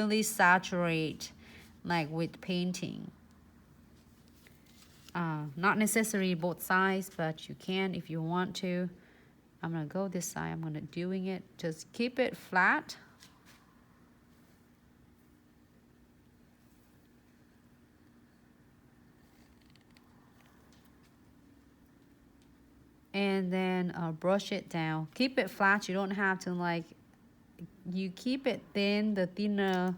really saturate like with painting. Not necessary both sides, but you can if you want to. I'm gonna go this side. I'm gonna doing it. Just keep it flat. And then brush it down. Keep it flat. You don't have to like. You keep it thin. The thinner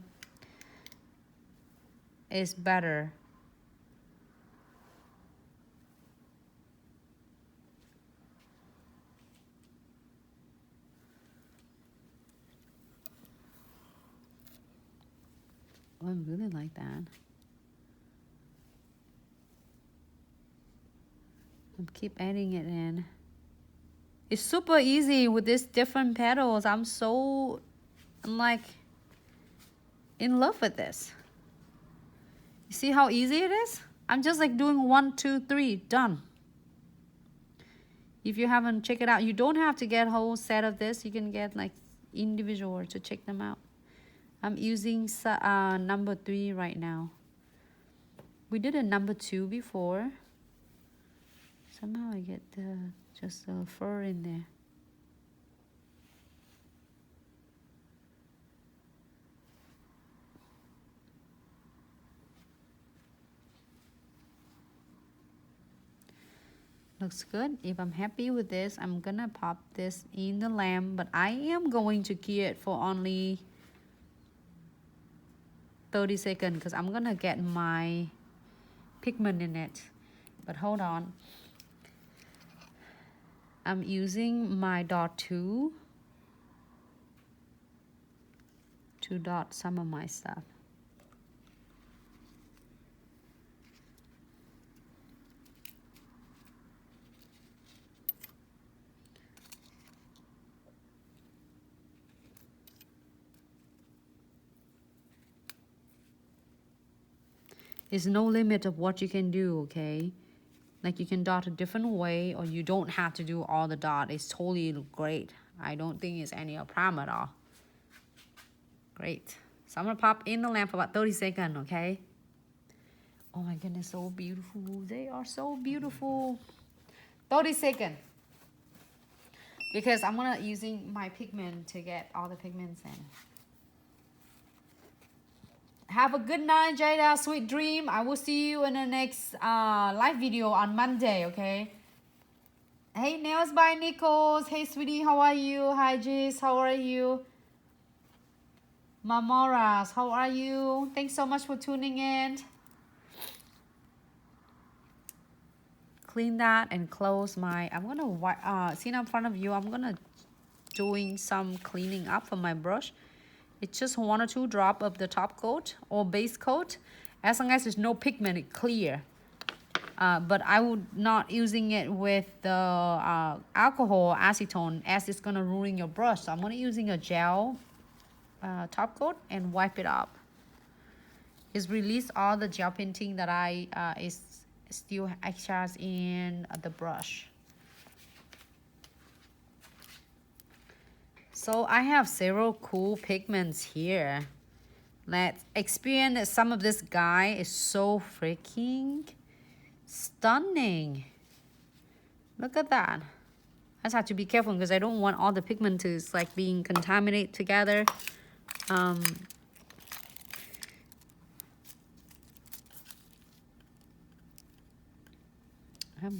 is better. Oh, I really like that. Keep adding it in. It's super easy with these different petals. I'm like in love with this. You see how easy it is? I'm just like doing 1, 2, 3, done. If you haven't checked it out, you don't have to get a whole set of this. You can get like individual to check them out. I'm using number 3 right now. We did a number 2 before. Somehow I get just a fur in there. Looks good. If I'm happy with this, I'm gonna pop this in the lamp, but I am going to key it for only 30 seconds because I'm gonna get my pigment in it. But hold on. I'm using my dot 2 to dot some of my stuff. There's no limit of what you can do, okay? Like you can dot a different way or you don't have to do all the dot. It's totally great. I don't think it's any problem at all. Great. So I'm gonna pop in the lamp for about 30 seconds, okay? Oh my goodness, so beautiful. They are so beautiful. 30 seconds. Because I'm gonna using my pigment to get all the pigments in. Have a good night, Jada. Sweet dream. I will see you in the next live video on Monday, okay? Hey, Nails by Nichols. Hey, sweetie, how are you? Hi, Jis, how are you? Mamoras, how are you? Thanks so much for tuning in. Clean that and close my... I'm gonna see in front of you. I'm gonna doing some cleaning up for my brush. It's just 1 or 2 drops of the top coat or base coat. As long as there's no pigment, it's clear. But I would not using it with the alcohol acetone as it's gonna ruin your brush. So I'm gonna using a gel top coat and wipe it up. It's released all the gel painting that I is still extras in the brush. So I have several cool pigments here. Let's experience some of this guy is so freaking stunning. Look at that. I just have to be careful because I don't want all the pigment to like being contaminated together. I'm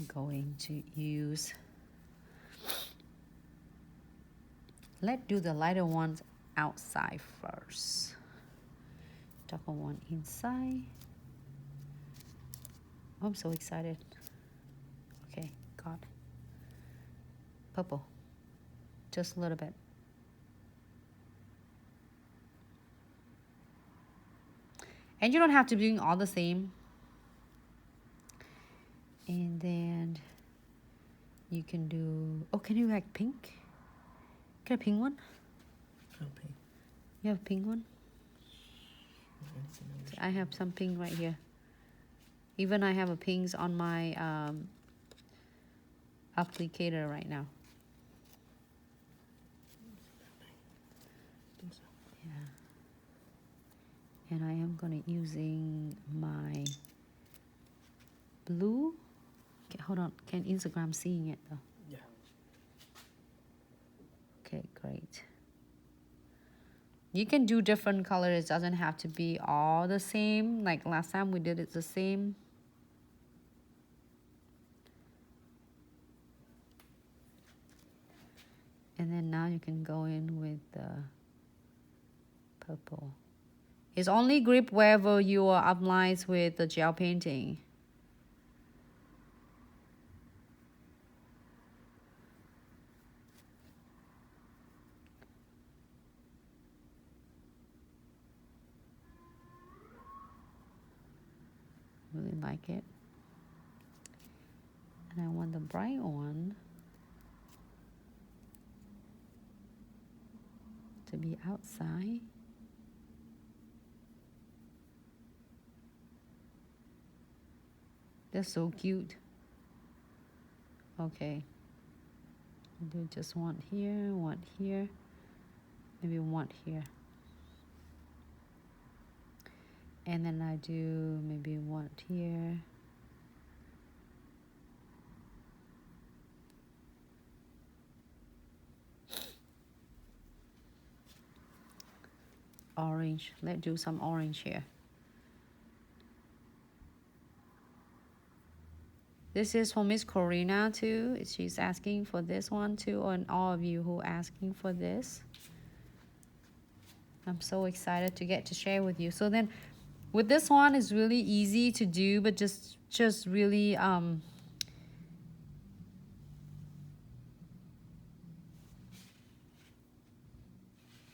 going to use... Let's do the lighter ones outside first. Darker one inside. Oh, I'm so excited. Okay, got purple. Just a little bit. And you don't have to be doing all the same. And then you can do... Oh, can you like pink? Get a pink one? Pink. You have a pink one? I have some pink right here. Even I have a pinks on my applicator right now. Yeah. And I am gonna using my blue. Okay, hold on, can Instagram seeing it though? Yeah. Okay, great. You can do different colors, it doesn't have to be all the same. Like last time we did it the same. And then now you can go in with the purple. It's only grip wherever you are outlines with the gel painting. Really like it. And I want the bright one to be outside. They're so cute. Okay. Do just one here, maybe one here. And then I do maybe one here. Orange. Let's do some orange here. This is for Miss Corina too. She's asking for this one too, and all of you who are asking for this. I'm so excited to get to share with you. So then with this one, it's really easy to do, but just really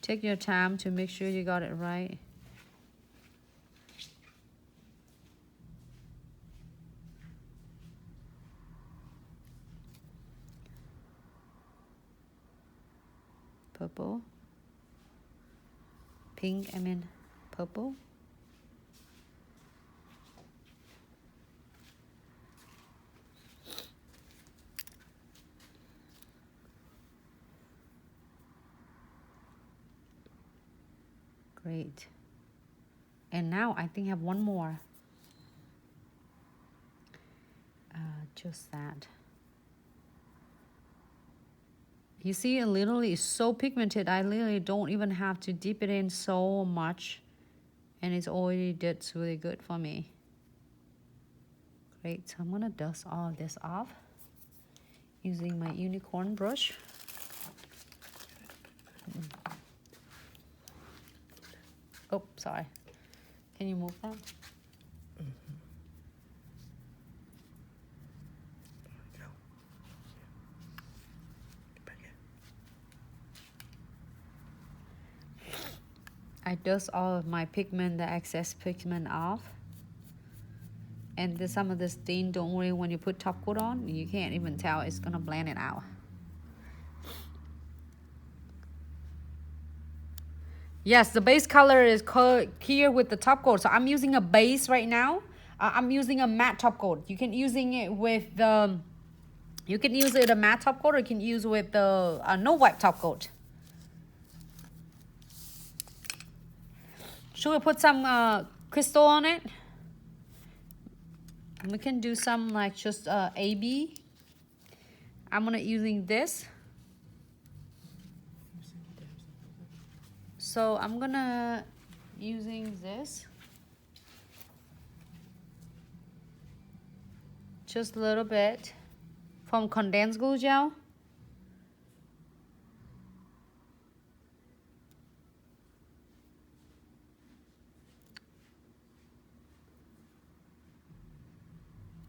take your time to make sure you got it right. Purple. Pink, I mean purple. Great. And now I think I have one more. Just that. You see, it literally is so pigmented. I literally don't even have to dip it in so much. And it's already did really good for me. Great, so I'm gonna dust all of this off using my unicorn brush. Oh, sorry. Can you move that? I dust all of my pigment, the excess pigment off. And some of the stain, don't worry, when you put top coat on, you can't even tell, it's gonna blend it out. Yes, the base color is here with the top coat. So I'm using a base right now. I'm using a matte top coat. You can using it with the, you can use it a matte top coat, or you can use with the no wipe top coat. Should we put some crystal on it? We can do some like just AB. I'm gonna using this. So I'm gonna using this. Just a little bit from condensed glue gel.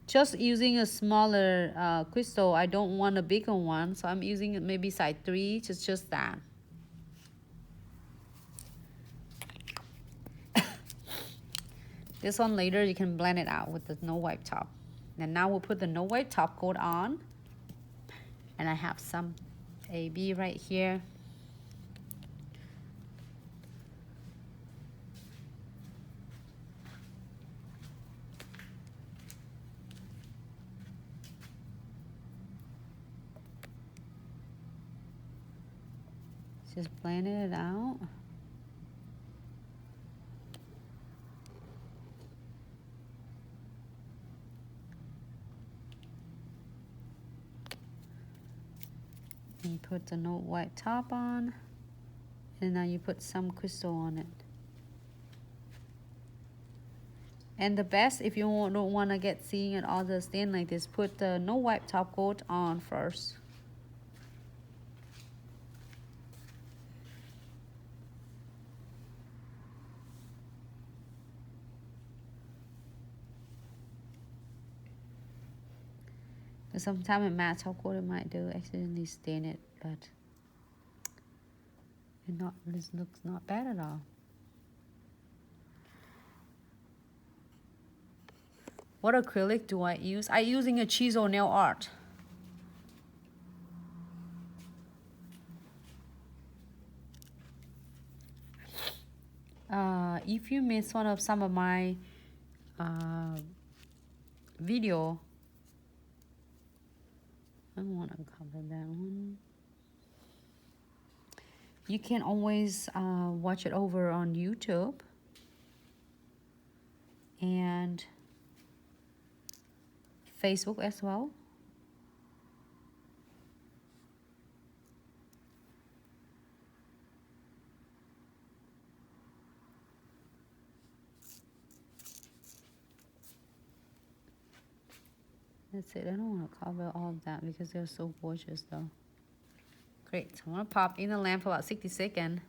Just using a smaller crystal. I don't want a bigger one, so I'm using maybe size 3, just that. This one later you can blend it out with the no wipe top. And now we'll put the no wipe top coat on. And I have some AB right here. Just blend it out. And put the no white top on, and now you put some crystal on it. And the best, if you don't want to get seeing it all the stain like this, put the no wipe top coat on first. Sometimes in matte top coat it might do accidentally stain it, but this looks not bad at all. What acrylic do I use? I'm using a chisel nail art. If you missed one of some of my video, I don't want to cover that one. You can always watch it over on YouTube and Facebook as well. That's it. I don't want to cover all of that because they're so gorgeous though. Great. So I'm going to pop in the lamp for about 60 seconds.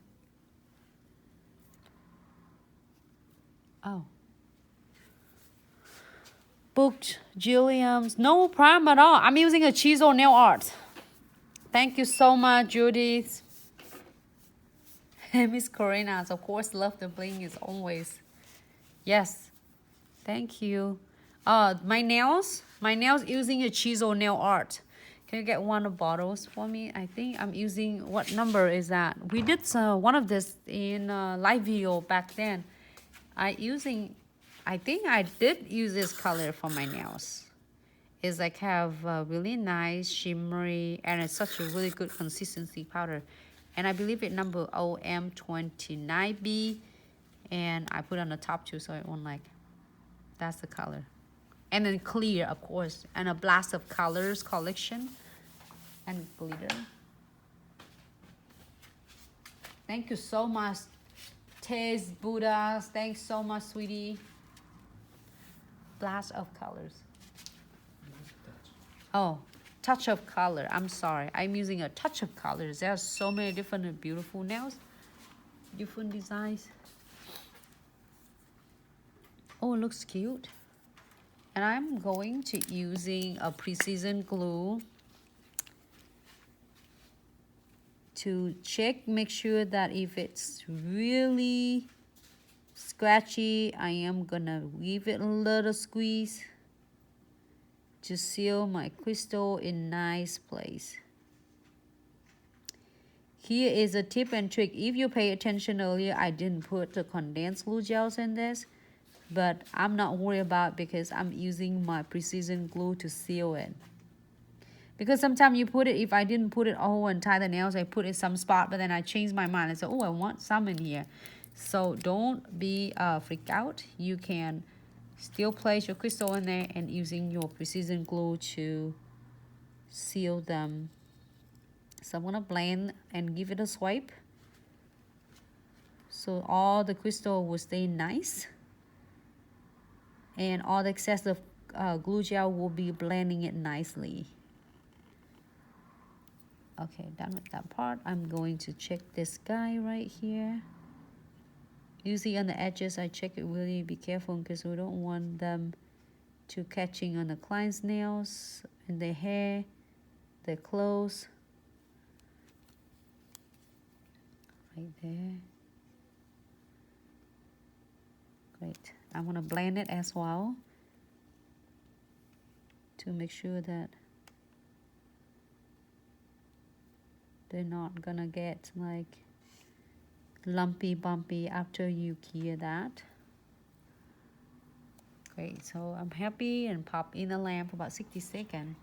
Oh. Booked Gilliam's. No problem at all. I'm using a chisel nail art. Thank you so much, Judith. Miss Corinna's, of course, love the bling as always. Yes. Thank you. My nails using a chisel nail art. Can you get one of bottles for me? I think I'm using, what number is that? We did one of this in a live video back then. I think I did use this color for my nails. It's like have a really nice shimmery, and it's such a really good consistency powder. And I believe it number OM29B, and I put on the top too so it won't like, that's the color. And then clear, of course, and a blast of colors collection and glitter. Thank you so much, Tez Buddhas. Thanks so much, sweetie. Blast of colors. Oh, touch of color. I'm sorry. I'm using a touch of colors. There are so many different beautiful nails, different designs. Oh, it looks cute. And I'm going to using a precision glue to check, make sure that if it's really scratchy, I am gonna give it a little squeeze to seal my crystal in nice place. Here is a tip and trick. If you pay attention earlier, I didn't put the condensed glue gels in this, but I'm not worried about because I'm using my precision glue to seal it. Because sometimes you put it, if I didn't put it all and tie the nails, I put it some spot, but then I changed my mind and said, oh, I want some in here. So don't be freaked out. You can still place your crystal in there and using your precision glue to seal them. So I'm gonna blend and give it a swipe. So all the crystal will stay nice. And all the excessive glue gel will be blending it nicely. Okay, done with that part. I'm going to check this guy right here. Usually on the edges, I check it really, be careful because we don't want them to catching on the client's nails and their hair, their clothes. Right there. Great. I'm gonna blend it as well to make sure that they're not gonna get like lumpy bumpy after you cure that. Great, so I'm happy and pop in the lamp for about 60 seconds.